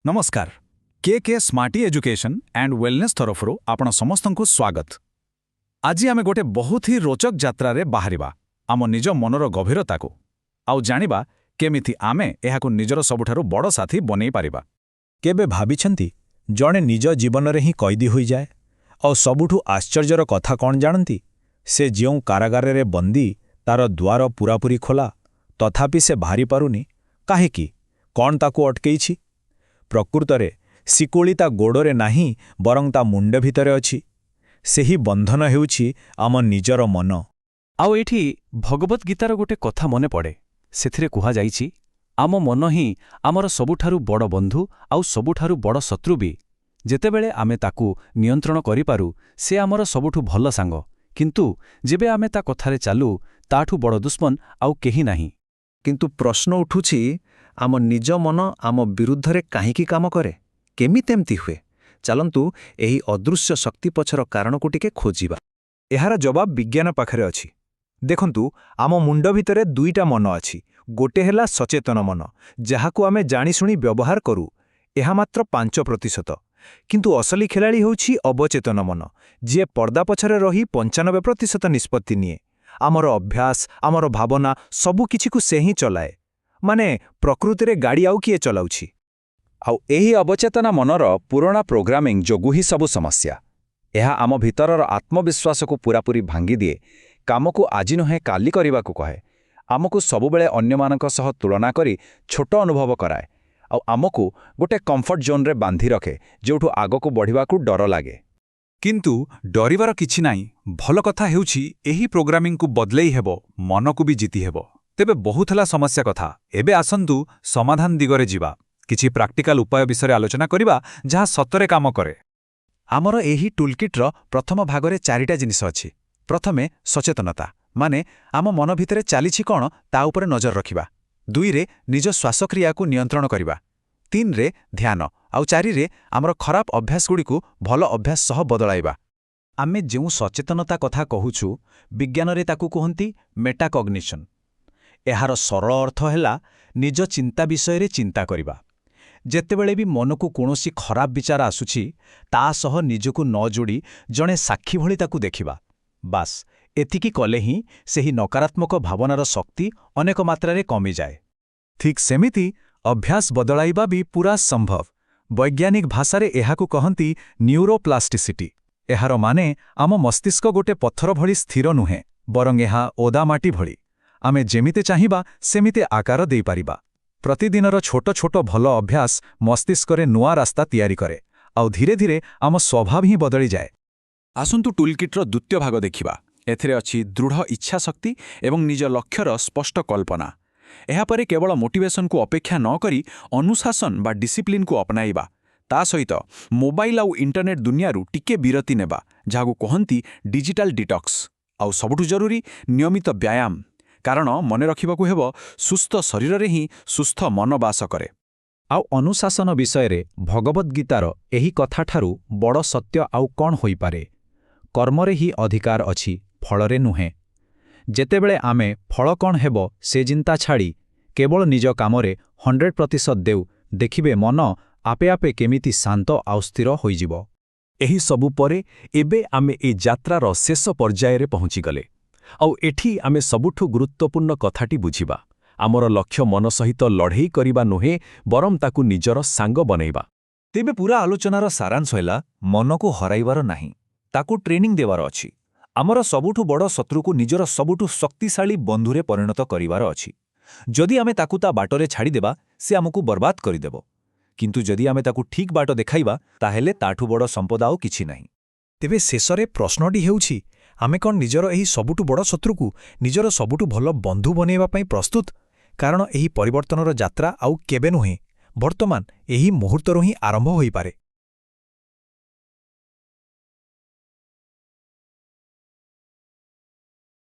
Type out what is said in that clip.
नमस्कार के smarty education and wellness तरफରୁ आपण समस्तଙ୍କୁ स्वागत। आज आमे गोटे बहुत ही रोचक यात्रा रे बाहरिबा आम निज मनर गभीरता को आउ जानिबा केमिथि आमे एहाकु निजर सबुठारु बड़ साथी बनै पारिबा। केबे भाबिछंती जणे निज जीवन रे ही कैदी होई जाए और सबुठु आश्चर्यर कथा कौन जानती से जिउं कारागार रे बंदी तार द्वार पूरापूरी खोला तथापि से बाहरी पारुनी काहेकि कौन ताकू अटकेइछि। प्रकृतरे शिकुली ता गोड़रे नाही बरं ता मुंड भितरे अछि। सेही बंधन हेउछि आम निजर मन। आउ एठी भगवत गीतार गोटे कथा मने पड़े। सेथिरे कुहा जाइछि आम मन ही आमर सबुठारु बड़ बंधु आउ सबुठारु बड़ शत्रु भी। जेतेबेले आमे ताकू नियंत्रण करिपारु से आमर सबुठु भल सांग, किंतु जेबे आमे ता कथारे चालू ताठु बड़ दुश्मन आउ केही नाही। किंतु प्रश्न उठुछि आम निज मन आम विरुद्धरे काहींकी काम करे, केमिति एमती हुए। चलंतु एही अदृश्य शक्ति पछर कारणकु टिके खोजिबा। एहार जवाब विज्ञान पाखरे अछि। देखंतु आम मुंड भितरे दुईटा मन अछि। गोटे हेला सचेतन मन जहाकु आमे जानिशुणी व्यवहार करू, एहा मात्र 5%। किंतु असली खेलाड़ी होछि अवचेतन मन जे पर्दा पछरे रही 95% निष्पत्ति निये। आमर अभ्यास आमर भावना सबु किछिकु से ही चलाए। माने प्रकृति रे गाड़ी आउ किए चलाउछि। आउ एही अवचेतना मनर पुराना प्रोग्रामिंग जोगु ही सबु समस्या। एहा आम भितरर आत्मविश्वास को पूरापूरी भांगी दिए। कामकु आज नहे काली करिबाकु कहे। आमकु सबुबेले अन्यमानक सह तुलना करी छोट अनुभव कराए। आउ आमकु गोटे कंफर्ट जोन रे बांधी रखे जोठु आगकु बढ़िबाकु डर लागे। किंतु डरिवार किछि नाही। भल कथा हेउछि एही प्रोग्रामिंग को बदलेई हेबो, मन को भी जीति हेबो। तेबे बहुत हला समस्या कथा। एबे आसंतु समाधान दिगरे जीवा। किछि प्राक्टिकल उपाय विषय आलोचना करिबा जहा सतरे काम करे। आमर एही टूलकिटर प्रथम भागरे 4टा जिनिस अछि। प्रथमे सचेतनता, माने आम मन भितरे चालिछि कोन ता उपरे नजर रखिबा। 2 रे निज श्वासक्रिया को नियंत्रण करिबा। 3 रे ध्यान आउ 4 रे आमर खराब अभ्यास गुड़िकु भल अभ्यास सह बदलाइबा। आमे जेउ सचेतनता कथा कहूछु विज्ञान रे ताकू कहंती मेटाकॉग्निशन। एहार सरल अर्थ हेला निज चिंता विषय रे चिंता करिबा। जेतेबेले भी मनकु कोनोसी खराब विचार आसुछि ता सह निजकु न जोड़ी जणे साक्षी भली ताकू देखिबा। बास एतिकी कले ही सेही नकारात्मक भावनार शक्ति अनेक मात्रारे कमी जाए। ठीक सेमिति अभ्यास बदलाइबा भी पूरा संभव। वैज्ञानिक भाषारे एहाकु कहंती न्यूरोप्लास्टिसिटी। एहार माने आम मस्तिष्क गोटे पत्थर भली स्थिर नुहे, बरं एहा ओदा माटी भली। आमे जेमिते चाहिबा सेमिते आकार देई पारिबा। प्रतिदिनर छोट छोट भल अभ्यास मस्तिष्करे नुआ रास्ता तैयारी करे आउ धीरे धीरे आम स्वभाव ही बदली जाए। आसंतु टूलकिटर द्वितीय भाग देखिबा। एथिरे अछि दृढ़ इच्छा शक्ति एवं निज लक्ष्यर स्पष्ट कल्पना। एहापरे केवल मोटिवेशन को अपेक्षा न करी अनुशासन बा डिसिप्लिन को अपनाइबा। ता सहित मोबाइल आउ इंटरनेट दुनियारू टिके विरति नेबा जाहाकु कहंती डिजिटल डिटॉक्स। आउ सबुठु जरूरी नियमित व्यायाम, कारण मने रखिबाकु हेबो सुस्थ शरीर रे ही सुस्थ मन बास करे। आउ अनुशासन विषय रे भगवत गीतार एही कथाठारू बड़ सत्य आउ कौन होई पारे। कर्मरे ही अधिकार अछि, फलरे नुहे। जेतेबेले आमे फल कौन हेबो से चिंता छाड़ी केवल निज कामरे 100% देउ, देखिबे मन आपे आपे केमिति शांत आउ स्थिर होई जिवो। एही सबु परे एबे आमे ए यात्रार शेष पर्याय रे पहुंची गले। आउ एठी आमे सबुठु गुरुत्वपूर्ण कथाटी बुझिबा। आमर लक्ष्य मन सहित लढ़ेई करिबा नुहे, बरम ताकू निजर सांग बनेइबा। तेबे पूरा आलोचनार सारांश हैला मन को हराइबार नाही, ताकू ट्रेनिंग देवार अछि। आमर सबुठु बड़ शत्रुकु निजर सबुठु शक्तिशाली बंधुरे परिणत करिवार अछि। जदि आमे ताकू ता बाटरे छाड़ी देबा से आमकु बर्बाद करिदेबो, किंतु जदि आमे ताकू ठीक बाट देखाइबा ताहेले ताठु बड़ संपदा आउ किछि नाही। तेबे शेषरे प्रश्नटी हेउछि आमे कौन निजर एही सबुठु बड़ शत्रुकु निजर सबुठु भल बंधु बनेइबा पई प्रस्तुत। कारण एही परिवर्तनर यात्रा आउ केबे नुहे, वर्तमान एही मुहूर्तरु ही आरंभ होई पारे।